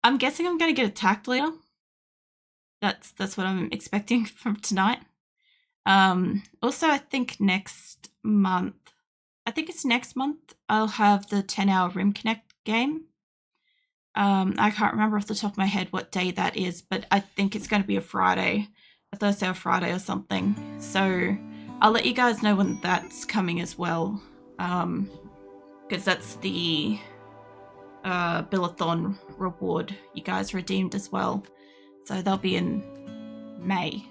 I'm guessing I'm going to get attacked later. That's what I'm expecting from tonight. Also, I think next month, I'll have the 10-hour Rim Connect game. I can't remember off the top of my head what day that is, but I think it's going to be a Thursday or Friday or something. So I'll let you guys know when that's coming as well, because that's the Billathon reward you guys redeemed as well. So they'll be in May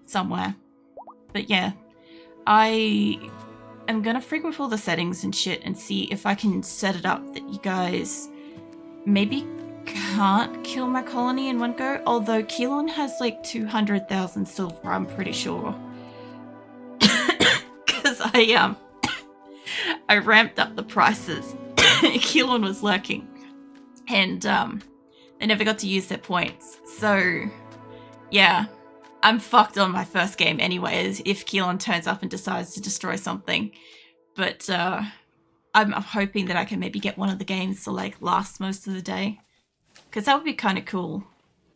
somewhere. But yeah, I am gonna freak with all the settings and shit and see if I can set it up that you guys maybe can't kill my colony in one go. Although Keelan has like 200,000 silver, I'm pretty sure. Because I ramped up the prices. Keelan was lurking. And they never got to use their points. So yeah, I'm fucked on my first game anyways if Keelan turns up and decides to destroy something. But I'm hoping that I can maybe get one of the games to like last most of the day, because that would be kind of cool.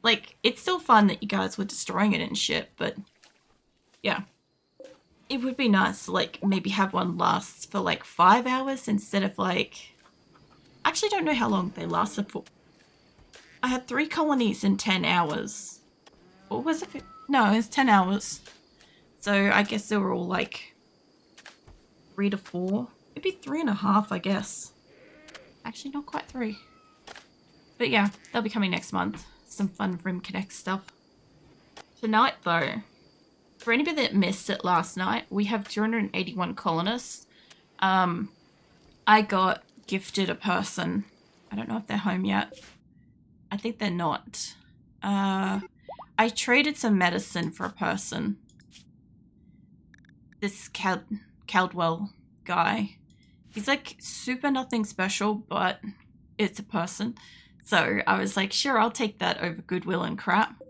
Like, it's still fun that you guys were destroying it and shit, but yeah, it would be nice to like maybe have one last for like 5 hours instead of like, I actually don't know how long they lasted for. I had 3 colonies in 10 hours. Or was it? No, it was 10 hours. So I guess they were all like 3 to 4. Maybe 3.5, I guess. Actually, not quite 3. But yeah, they'll be coming next month. Some fun Rim Connect stuff. Tonight, though, for anybody that missed it last night, we have 281 colonists. I got gifted a person. I don't know if they're home yet. I think they're not. I traded some medicine for a person. This Caldwell guy. He's like super nothing special, but it's a person. So I was like, sure, I'll take that over goodwill and crap.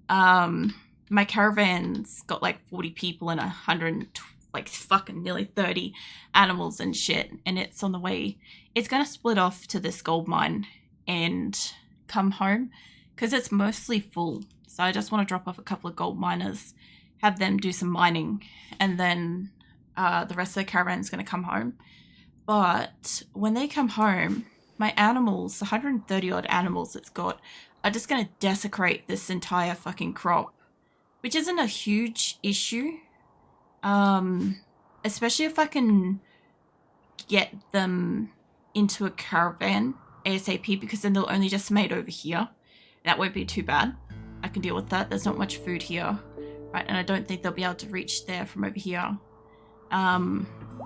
My caravan's got like 40 people and 100, like fucking nearly 30 animals and shit. And it's on the way. It's going to split off to this gold mine and come home because it's mostly full. So I just want to drop off a couple of gold miners, have them do some mining, and then the rest of the caravan is going to come home. But when they come home, my animals, the 130 odd animals it's got, are just going to desecrate this entire fucking crop, which isn't a huge issue. Especially if I can get them into a caravan ASAP, because then they'll only just mate over here. That won't be too bad. I can deal with that. There's not much food here, right? And I don't think they'll be able to reach there from over here.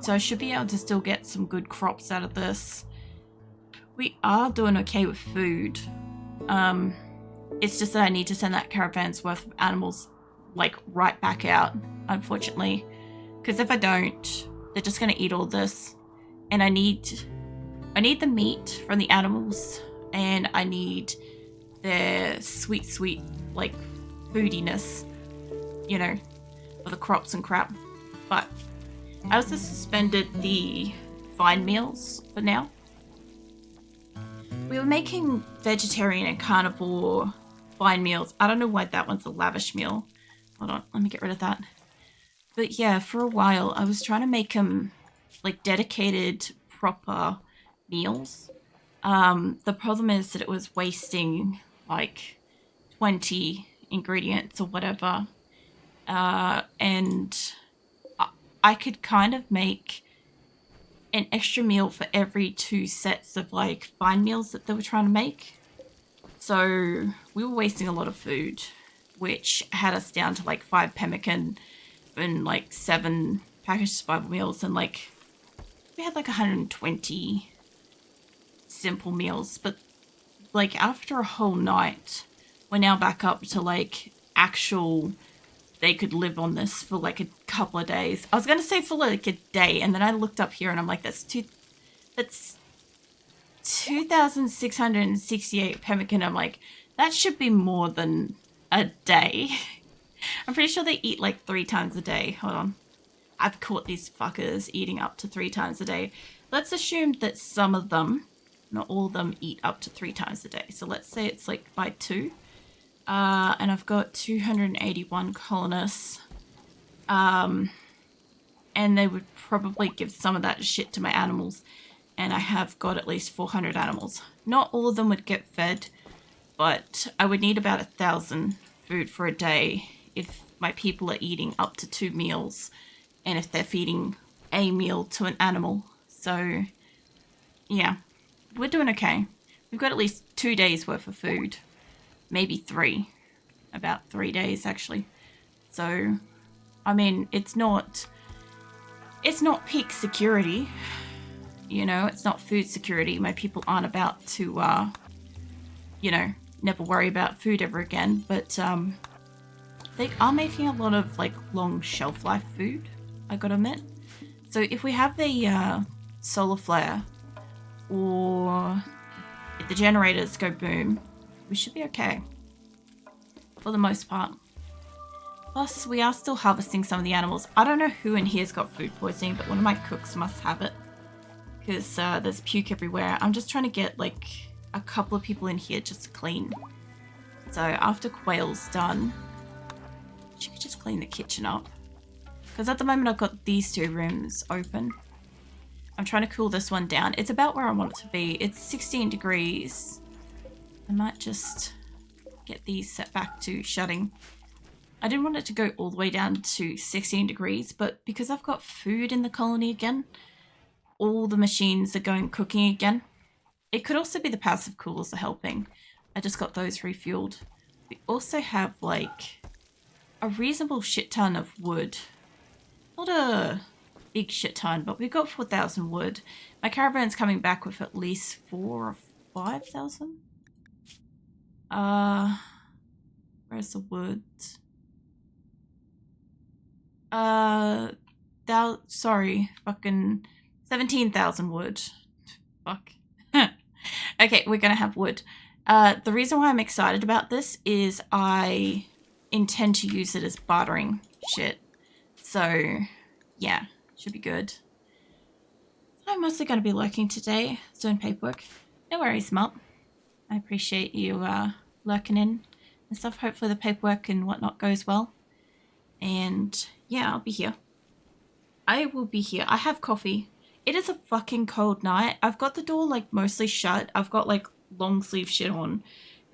So I should be able to still get some good crops out of this. We are doing okay with food. It's just that I need to send that caravan's worth of animals like right back out, unfortunately. Because if I don't, they're just going to eat all this. And I need the meat from the animals, and I need their sweet, like, foodiness, you know, for the crops and crap. But I also suspended the vine meals for now. We were making vegetarian and carnivore vine meals. I don't know why that one's a lavish meal. Hold on, let me get rid of that. But yeah, for a while, I was trying to make them like dedicated, proper meals. The problem is that it was wasting like 20 ingredients or whatever. And I could kind of make an extra meal for every 2 sets of like vine meals that they were trying to make. So we were wasting a lot of food, which had us down to like 5 pemmican and like 7 packaged survival meals, and like we had like 120 simple meals. But like after a whole night, we're now back up to like actual, they could live on this for like a couple of days. I was going to say for like a day, and then I looked up here and I'm like, that's 2,668 pemmican. I'm like, that should be more than a day. I'm pretty sure they eat like 3 times a day. Hold on. I've caught these fuckers eating up to 3 times a day. Let's assume that some of them not all of them eat up to 3 times a day. So let's say it's like by 2. And I've got 281 colonists. And they would probably give some of that shit to my animals. And I have got at least 400 animals. Not all of them would get fed, but I would need about 1,000 food for a day if my people are eating up to 2 meals and if they're feeding a meal to an animal. So, yeah, we're doing okay. We've got at least 2 days worth of food. Maybe 3. About 3 days, actually. So, I mean, it's not peak security. You know, it's not food security. My people aren't about to, you know, never worry about food ever again. But they are making a lot of, like, long shelf life food, I gotta admit. So if we have the solar flare or if the generators go boom, we should be okay for the most part. Plus, we are still harvesting some of the animals. I don't know who in here's got food poisoning, but one of my cooks must have it because there's puke everywhere. I'm just trying to get like a couple of people in here just to clean. So after Quail's done, she could just clean the kitchen up. Because at the moment I've got these 2 rooms open. I'm trying to cool this one down. It's about where I want it to be. It's 16 degrees. I might just get these set back to shutting. I didn't want it to go all the way down to 16 degrees, but because I've got food in the colony again, all the machines are going cooking again. It could also be the passive coolers are helping. I just got those refueled. We also have like a reasonable shit ton of wood. Not a big shit ton, but we've got 4,000 wood. My caravan's coming back with at least 4,000 or 5,000. Where's the wood? Sorry, fucking 17,000 wood. Fuck. Okay, we're gonna have wood. The reason why I'm excited about this is I intend to use it as bartering shit. So, yeah, should be good. I'm mostly going to be lurking today, doing paperwork. No worries, Mop. I appreciate you lurking in and stuff. Hopefully the paperwork and whatnot goes well. And, yeah, I'll be here. I will be here. I have coffee. It is a fucking cold night. I've got the door, like, mostly shut. I've got, like, long sleeve shit on,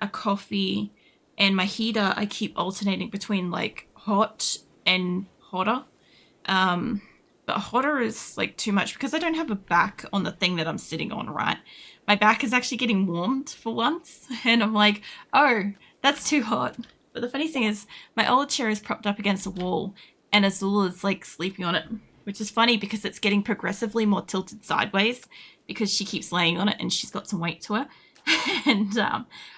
a coffee, and my heater I keep alternating between, like, hot and hotter. But hotter is like too much because I don't have a back on the thing that I'm sitting on, right? My back is actually getting warmed for once and I'm like, oh, that's too hot. But the funny thing is my old chair is propped up against the wall and Azula is like sleeping on it, which is funny because it's getting progressively more tilted sideways because she keeps laying on it and she's got some weight to her. And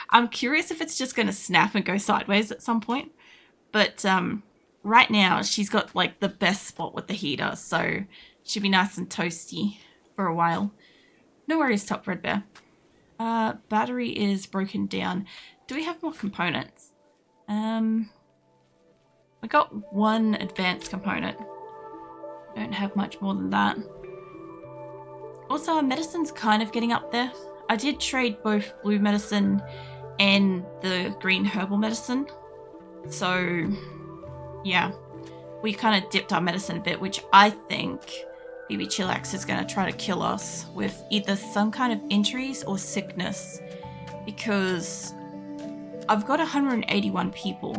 I'm curious if it's just going to snap and go sideways at some point. But right now, she's got, like, the best spot with the heater, so she'll be nice and toasty for a while. No worries, Top Red Bear. Battery is broken down. Do we have more components? We got 1 advanced component. Don't have much more than that. Also, our medicine's kind of getting up there. I did trade both blue medicine and the green herbal medicine. So yeah, we kind of dipped our medicine a bit, which I think BB Chillax is going to try to kill us with either some kind of injuries or sickness because I've got 181 people.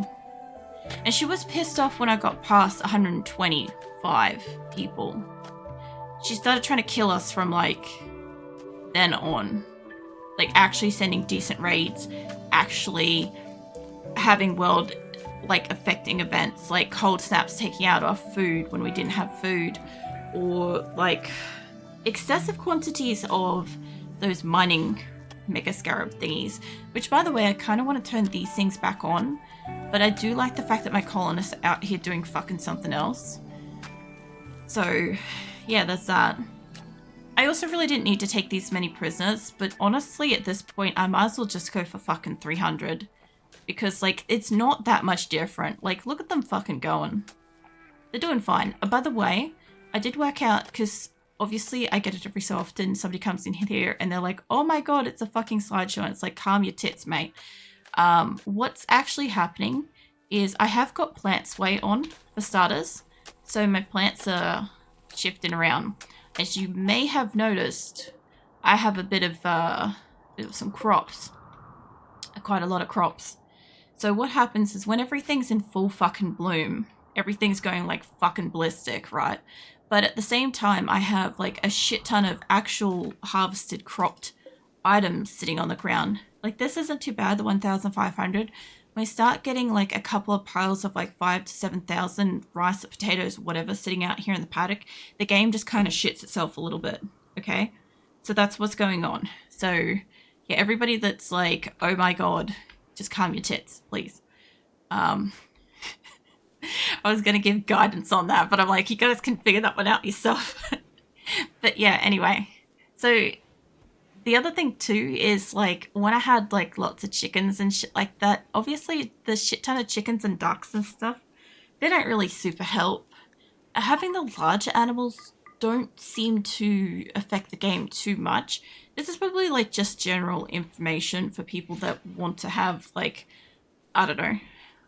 And she was pissed off when I got past 125 people. She started trying to kill us from, like, then on. Like, actually sending decent raids, actually having world like affecting events like cold snaps taking out our food when we didn't have food, or like excessive quantities of those mining mega scarab thingies, which by the way I kind of want to turn these things back on, but I do like the fact that my colonists are out here doing fucking something else. So yeah, there's that. I also really didn't need to take these many prisoners, but honestly at this point I might as well just go for fucking 300. Because, like, it's not that much different. Like, look at them fucking going. They're doing fine. By the way, I did work out, because obviously I get it every so often. Somebody comes in here and they're like, oh my god, it's a fucking slideshow. And it's like, calm your tits, mate. What's actually happening is I have got plant sway on, for starters. So my plants are shifting around. As you may have noticed, I have a bit of some crops. Quite a lot of crops. So what happens is when everything's in full fucking bloom, everything's going like fucking ballistic, right? But at the same time, I have like a shit ton of actual harvested cropped items sitting on the ground. Like this isn't too bad, the 1,500. When I start getting like a couple of piles of like 5,000 to 7,000 rice, potatoes, whatever, sitting out here in the paddock, the game just kind of shits itself a little bit, okay? So that's what's going on. So yeah, everybody that's like, oh my god, just calm your tits, please. I was going to give guidance on that, but I'm like, you guys can figure that one out yourself. But yeah, anyway. So the other thing too is like when I had like lots of chickens and shit like that, obviously the shit ton of chickens and ducks and stuff, they don't really super help. Having the larger animals don't seem to affect the game too much. This is probably like just general information for people that want to have like, I don't know,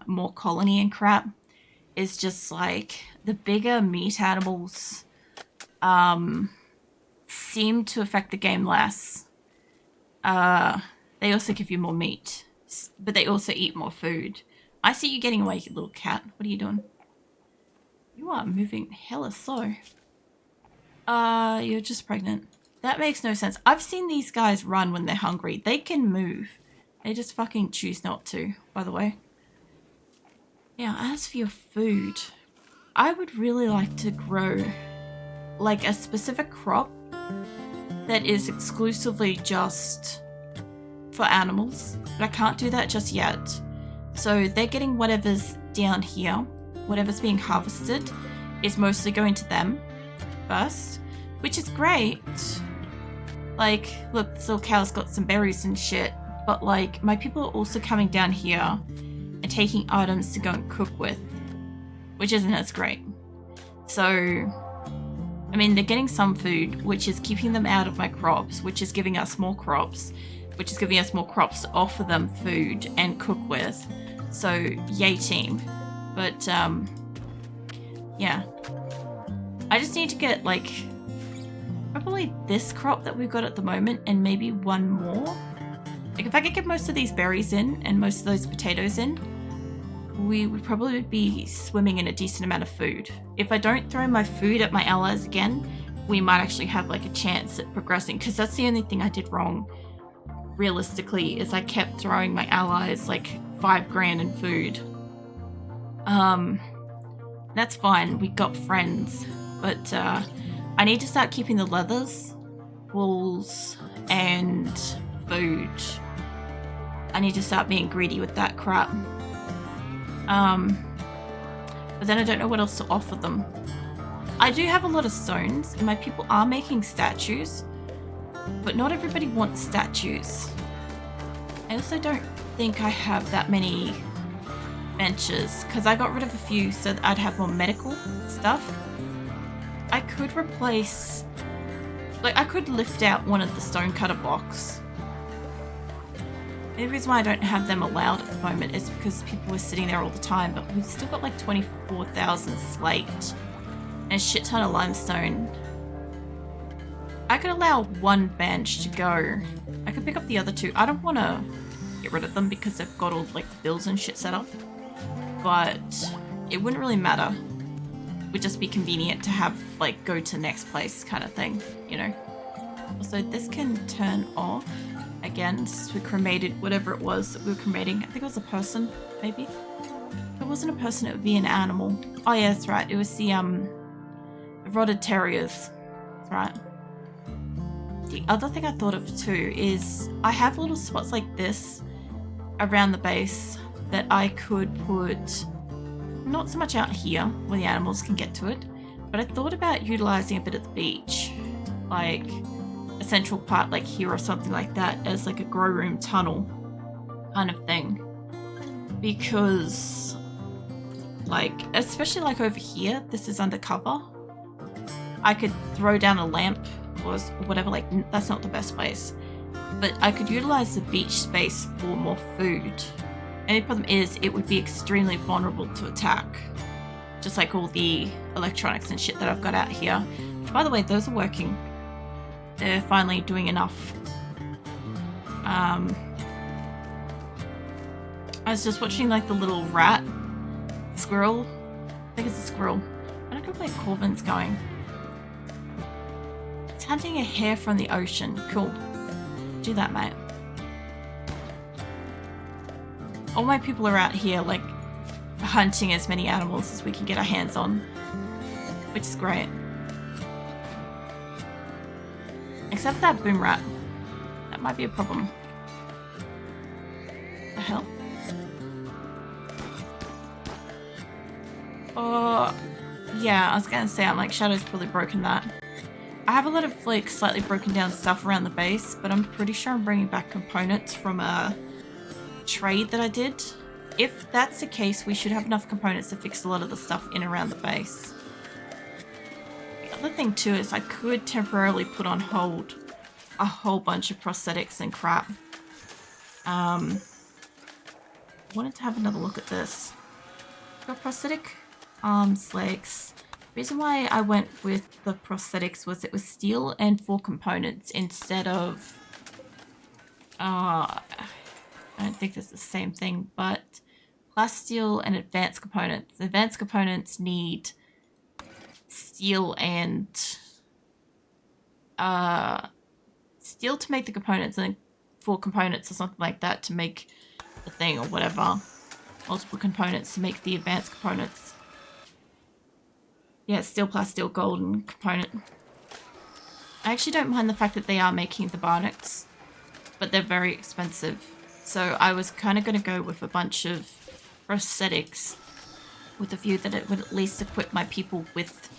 more colony and crap. Is just like the bigger meat animals seem to affect the game less. They also give you more meat, but they also eat more food. I see you getting away, you little cat. What are you doing? You are moving hella slow. You're just pregnant. That makes no sense. I've seen these guys run when they're hungry. They can move. They just fucking choose not to, by the way. Yeah, as for your food, I would really like to grow like a specific crop that is exclusively just for animals, but I can't do that just yet. So they're getting whatever's down here, whatever's being harvested is mostly going to them first, which is great. Like, look, this little cow's got some berries and shit, but like my people are also coming down here and taking items to go and cook with, which isn't as great. So, I mean, they're getting some food, which is keeping them out of my crops, which is giving us more crops, which is giving us more crops to offer them food and cook with. So, yay team. But, yeah. I just need to get, like, probably this crop that we've got at the moment and maybe one more. Like, if I could get most of these berries in and most of those potatoes in, we would probably be swimming in a decent amount of food. If I don't throw my food at my allies again, we might actually have, like, a chance at progressing, because that's the only thing I did wrong, realistically, is I kept throwing my allies, like, 5 grand in food. That's fine, we got friends, but, I need to start keeping the leathers, wools, and food. I need to start being greedy with that crap. But then I don't know what else to offer them. I do have a lot of stones, and my people are making statues, but not everybody wants statues. I also don't think I have that many benches, because I got rid of a few so that I'd have more medical stuff. I could replace, like, I could lift out one of the stonecutter blocks. The reason why I don't have them allowed at the moment is because people were sitting there all the time, but we've still got like 24,000 slate and a shit ton of limestone. I could allow one bench to go. I could pick up the other 2. I don't want to get rid of them because they've got all like the bills and shit set up, but it wouldn't really matter. It would just be convenient to have like go to the next place kind of thing, you know. Also, this can turn off. Again, since we cremated whatever it was that we were cremating. I think it was a person, maybe? If it wasn't a person, it would be an animal. Oh yeah, that's right. It was the rotted terriers. That's right. The other thing I thought of too is I have little spots like this around the base that I could put, not so much out here where the animals can get to it, but I thought about utilizing a bit at the beach. Like a central part like here or something like that as like a grow room tunnel kind of thing, because like especially like over here, this is undercover, I could throw down a lamp or whatever, like, that's not the best place. But I could utilize the beach space for more food. Only problem is it would be extremely vulnerable to attack. Just like all the electronics and shit that I've got out here. Which, by the way, those are working. They're finally doing enough. I was just watching like the little rat squirrel. I think it's a squirrel. I don't know where Corvin's going. It's hunting a hare from the ocean. Cool. Do that, mate. All my people are out here like hunting as many animals as we can get our hands on, which is great. Except for that boom rat. That might be a problem. The hell? Oh, yeah, I was gonna say, I'm like, Shadow's probably broken that. I have a lot of like slightly broken down stuff around the base, but I'm pretty sure I'm bringing back components from a trade that I did. If that's the case, we should have enough components to fix a lot of the stuff in around the base. The other thing too is I could temporarily put on hold a whole bunch of prosthetics and crap. I wanted to have another look at this. Got prosthetic arms, legs. The reason why I went with the prosthetics was it was steel and 4 components instead of I don't think it's the same thing, but plasteel and advanced components. Advanced components need steel and steel to make the components, and 4 components or something like that to make the thing or whatever. Multiple components to make the advanced components. Yeah, steel, plasteel, golden component. I actually don't mind the fact that they are making the Barnacks, but they're very expensive. So I was kind of going to go with a bunch of prosthetics with the view that it would at least equip my people with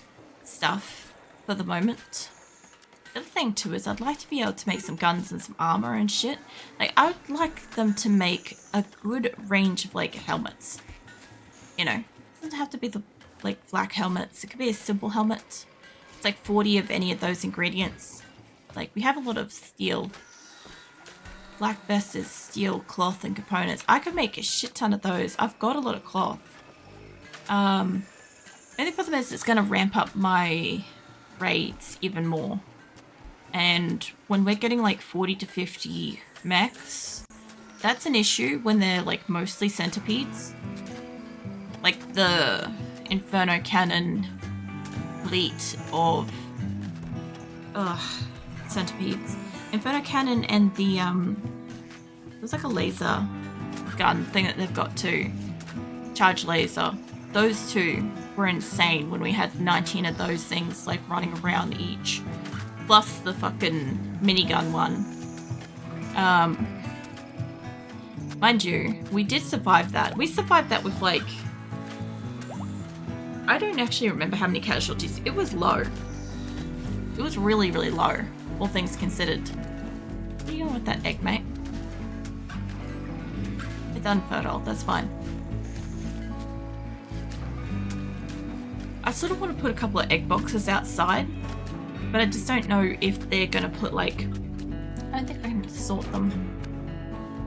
stuff for the moment. The other thing too is I'd like to be able to make some guns and some armor and shit. Like, I would like them to make a good range of like helmets. You know, it doesn't have to be the like flak helmets. It could be a simple helmet. It's like 40 of any of those ingredients. Like, we have a lot of steel. Black vest is steel, cloth, and components. I could make a shit ton of those. I've got a lot of cloth. The only problem is it's going to ramp up my raids even more. And when we're getting like 40 to 50 mechs, that's an issue when they're like mostly centipedes. Like the Inferno Cannon fleet of centipedes. Inferno Cannon and the there's like a laser gun thing that they've got too. Charge laser. Those two were insane when we had 19 of those things like running around each. Plus the fucking minigun one. Mind you, we did survive that. We survived that with like, I don't actually remember how many casualties. It was low. It was really, really low, all things considered. What are you doing with that egg, mate? It's unfertile, that's fine. I sort of want to put a couple of egg boxes outside, but I just don't know if they're going to put like, I don't think I can sort them.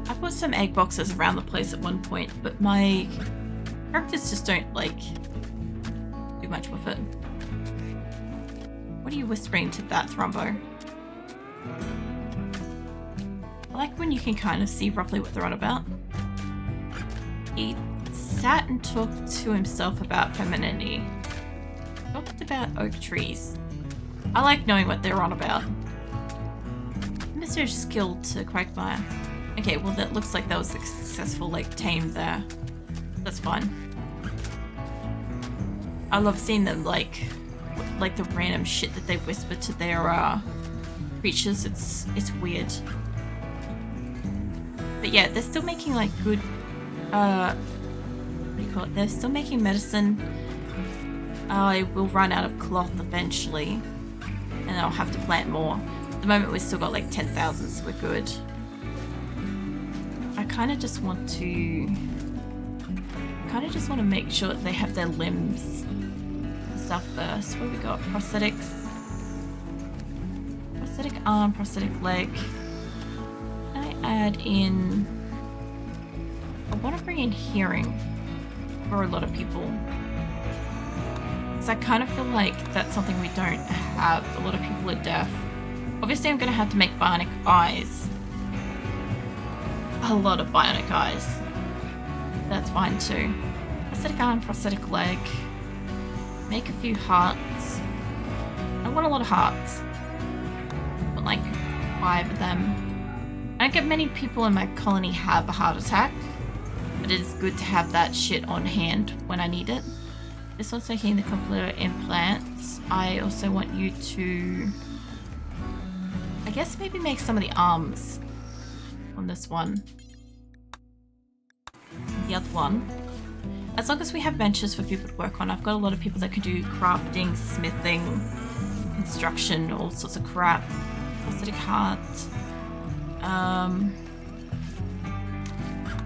I put some egg boxes around the place at one point, but my characters just don't like do much with it. What are you whispering to that, Thrumbo? I like when you can kind of see roughly what they're on about. He sat and talked to himself about femininity. Talked about oak trees. I like knowing what they're on about. Mr. Skilled to Quagmire. Okay, well that looks like that was a successful like tame there. That's fine. I love seeing them like the random shit that they whisper to their creatures. It's weird. But yeah, they're still making like good what do you call it? They're still making medicine. I will run out of cloth eventually, and I'll have to plant more. At the moment we've still got like 10,000, so we're good. I kind of just want to make sure that they have their limbs and stuff first. What have we got? Prosthetics. arm, prosthetic leg. Can I add in... I want to bring in hearing for a lot of people. Because I kind of feel like that's something we don't have. A lot of people are deaf. Obviously, I'm going to have to make bionic eyes. A lot of bionic eyes. That's fine too. Prosthetic arm, prosthetic leg. Make a few hearts. I want a lot of hearts. But like 5 of them. I don't get many people in my colony have a heart attack. But it is good to have that shit on hand when I need it. This one's taking the cochlear implants. I also want you to... I guess maybe make some of the arms on this one. The other one. As long as we have benches for people to work on. I've got a lot of people that can do crafting, smithing, construction, all sorts of crap. Prosthetic heart.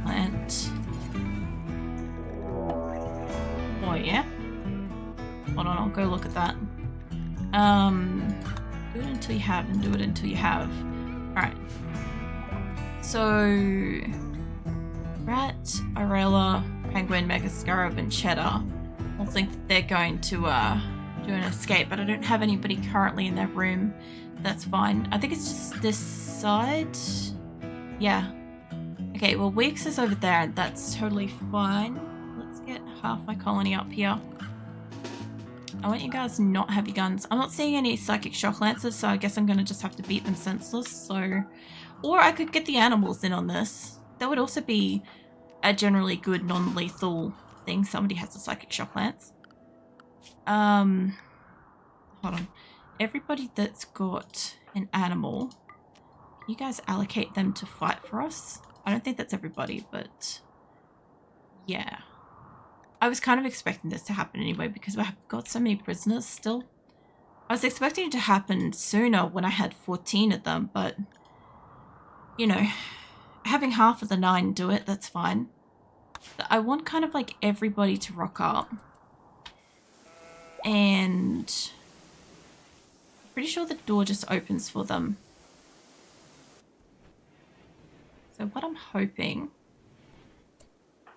Plant. Oh yeah. Hold on, I'll go look at that. Do it until you have, and do it until you have. Alright. So Rat, Arella, Penguin, Mega Scarab, and Cheddar all think that they're going to do an escape, but I don't have anybody currently in their room. That's fine. I think it's just this side. Yeah. Okay, well Weeks is over there, and that's totally fine. Let's get half my colony up here. I want you guys to not have your guns. I'm not seeing any psychic shock lancers, so I guess I'm going to just have to beat them senseless. So, or I could get the animals in on this. That would also be a generally good non-lethal thing. Somebody has a psychic shock lance. Hold on. Everybody that's got an animal, can you guys allocate them to fight for us? I don't think that's everybody, but yeah. I was kind of expecting this to happen anyway because we've got so many prisoners still. I was expecting it to happen sooner when I had 14 of them, but you know, having half of the 9 do it, that's fine. But I want kind of like everybody to rock up. And I'm pretty sure the door just opens for them. So what I'm hoping...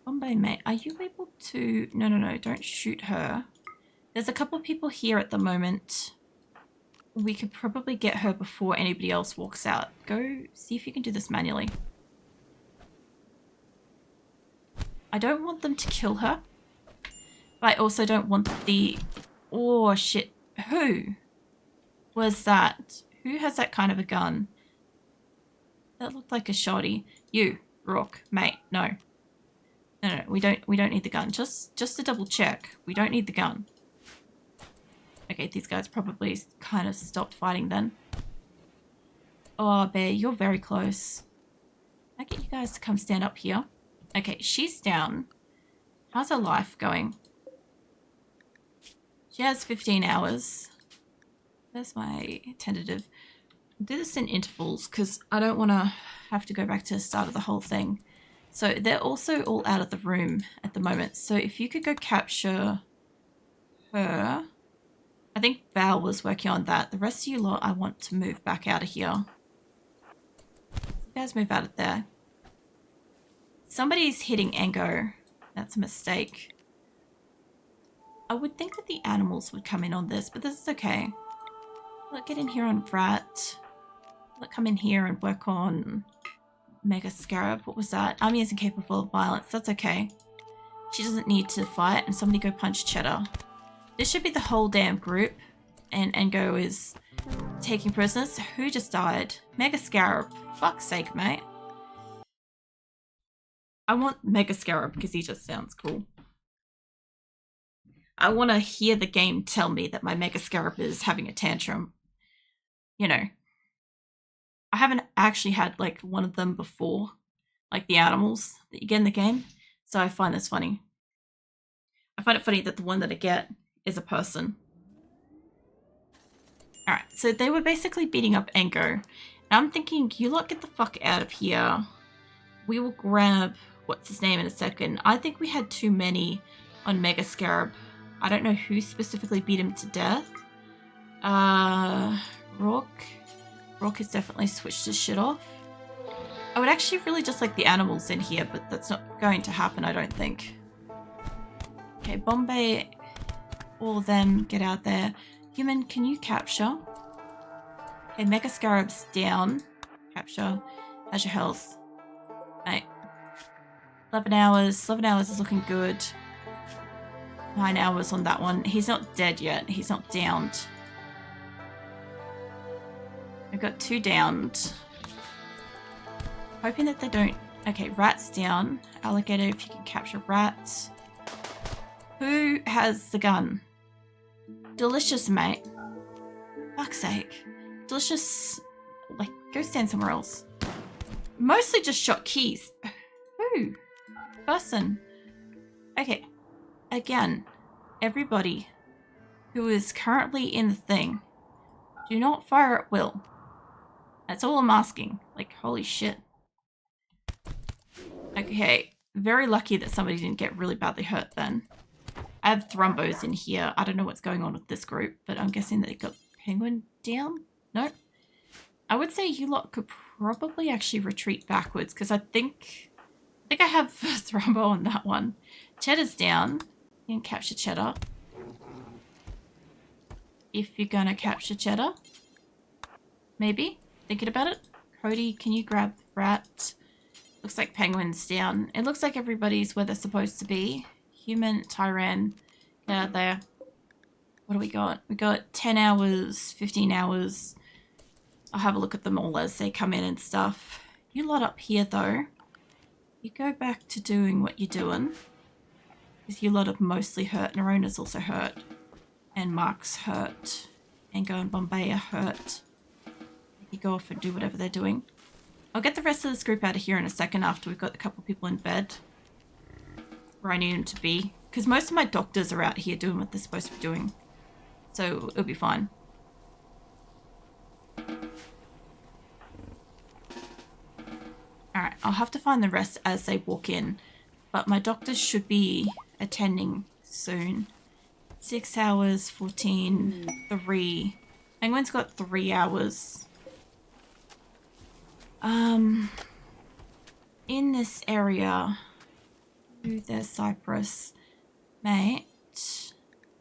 Bombay mate, are you able to... No, don't shoot her. There's a couple of people here at the moment. We could probably get her before anybody else walks out. Go see if you can do this manually. I don't want them to kill her. But I also don't want the... Oh, shit. Who was that? Who has that kind of a gun? That looked like a shotty. You, Rook, mate, no. No, we don't need the gun. Just to double check. We don't need the gun. Okay, these guys probably kind of stopped fighting then. Oh, Bear, you're very close. Can I get you guys to come stand up here? Okay, she's down. How's her life going? She has 15 hours. There's my tentative. I'll do this in intervals because I don't want to have to go back to the start of the whole thing. So they're also all out of the room at the moment. So if you could go capture her. I think Val was working on that. The rest of you lot I want to move back out of here. You guys move out of there. Somebody's hitting Engo. That's a mistake. I would think that the animals would come in on this, but this is okay. Let's get in here on Rat. Let's come in here and work on Mega Scarab. What was that? Army isn't capable of violence. That's okay. She doesn't need to fight. And somebody go punch Cheddar. This should be the whole damn group. And Engo is taking prisoners. Who just died? Mega Scarab. Fuck's sake, mate. I want Mega Scarab because he just sounds cool. I want to hear the game tell me that my Mega Scarab is having a tantrum. You know. I haven't actually had like one of them before. Like the animals that you get in the game. So I find this funny. I find it funny that the one that I get is a person. Alright, so they were basically beating up Engo. And I'm thinking, you lot get the fuck out of here. We will grab what's his name in a second. I think we had too many on Mega Scarab. I don't know who specifically beat him to death. Rook. Rock has definitely switched his shit off. I would actually really just like the animals in here, but that's not going to happen, I don't think. Okay, Bombay, all of them, get out there. Human, can you capture? Okay, Mega Scarab's down. Capture. How's your health? Mate. 11 hours. 11 hours is looking good. 9 hours on that one. He's not dead yet. He's not downed. We've got 2 downed. Hoping that they don't... Okay, rat's down. Alligator, if you can capture rats. Who has the gun? Delicious, mate. Fuck's sake. Delicious... Like, go stand somewhere else. Mostly just shot keys. Who? Person. Okay. Again, everybody who is currently in the thing, do not fire at will. That's all I'm asking. Like, holy shit. Okay, very lucky that somebody didn't get really badly hurt then. I have thrombos in here. I don't know what's going on with this group, but I'm guessing that it got Penguin down? Nope. I would say you lot could probably actually retreat backwards because I think I have thrombo on that one. Cheddar's down. You can capture Cheddar. If you're gonna capture Cheddar. Maybe. Thinking about it. Cody, can you grab Rat? Looks like Penguin's down. It looks like everybody's where they're supposed to be. Human, Tyran, get out there. What do we got? We got 10 hours, 15 hours. I'll have a look at them all as they come in and stuff. You lot up here though. You go back to doing what you're doing. Because you lot are mostly hurt. Nerona's also hurt. And Mark's hurt. Ango and Bombay are hurt. You go off and do whatever they're doing. I'll get the rest of this group out of here in a second after we've got a couple people in bed. Where I need them to be. Because most of my doctors are out here doing what they're supposed to be doing. So it'll be fine. Alright, I'll have to find the rest as they walk in. But my doctors should be attending soon. 6 hours, 14, 3. Penguin's got 3 hours. In this area, there's Cypress. Mate,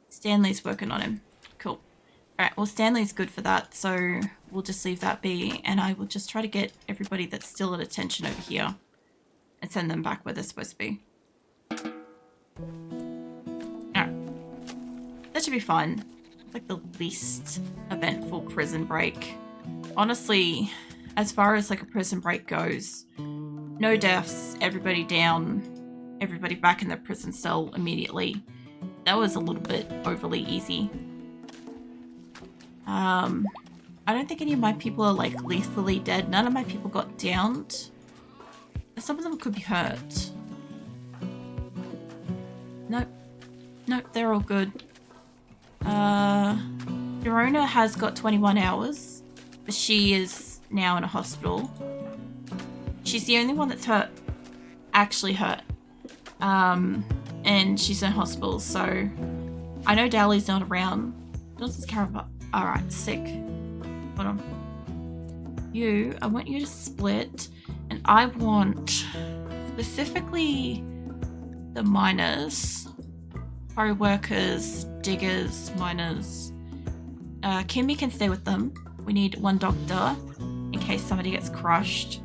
Stanley's working on him. Cool. Alright, well Stanley's good for that, so we'll just leave that be, and I will just try to get everybody that's still at attention over here and send them back where they're supposed to be. Alright. That should be fun. It's like the least eventful prison break. Honestly, as far as like a prison break goes, no deaths, everybody down, everybody back in their prison cell immediately. That was a little bit overly easy. I don't think any of my people are like lethally dead. None of my people got downed. Some of them could be hurt. Nope. Nope, they're all good. Dorona has got 21 hours. But she is now in a hospital. She's the only one that's hurt. Actually hurt. And she's in hospital, so I know Dali's not around. Johnson's Caravan. Alright, sick. Hold on. I want you to split, and I want specifically the miners, quarry workers, diggers, miners. Kimmy can stay with them. We need one doctor in case somebody gets crushed.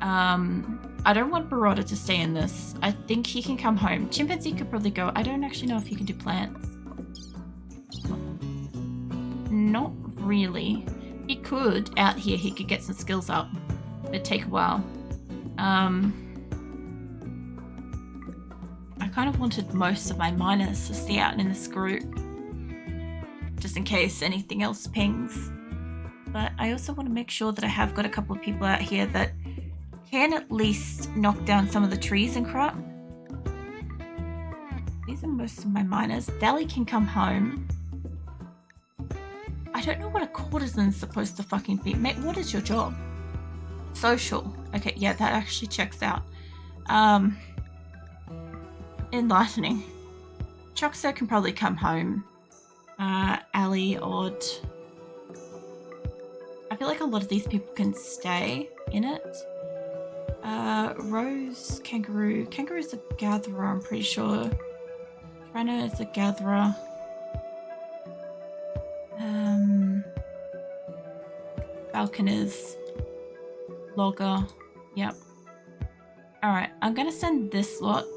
I don't want Baroda to stay in this. I think he can come home. Chimpanzee could probably go. I don't actually know if he can do plants. Not really. He could. Out here, he could get some skills up. It'd take a while. I kind of wanted most of my miners to stay out in this group. Just in case anything else pings. But I also want to make sure that I have got a couple of people out here that can at least knock down some of the trees and crap. These are most of my miners. Dali can come home. I don't know what a courtesan's supposed to fucking be. Mate, what is your job? Social. Okay, yeah, that actually checks out. Enlightening. Choxo can probably come home. Ali, Odd. I feel like a lot of these people can stay in it. Rose, kangaroo. Kangaroo's a gatherer, I'm pretty sure. Trainer is a gatherer. Falcon is logger. Yep. Alright, I'm gonna send this lot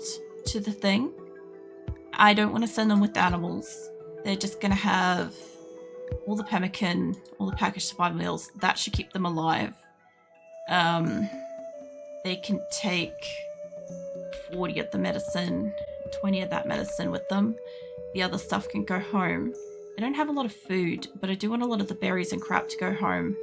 to the thing. I don't want to send them with animals. They're just gonna have all the pemmican, all the packaged survival meals. That should keep them alive. They can take 40 of the medicine, 20 of that medicine with them. The other stuff can go home. I don't have a lot of food, but I do want a lot of the berries and crap to go home.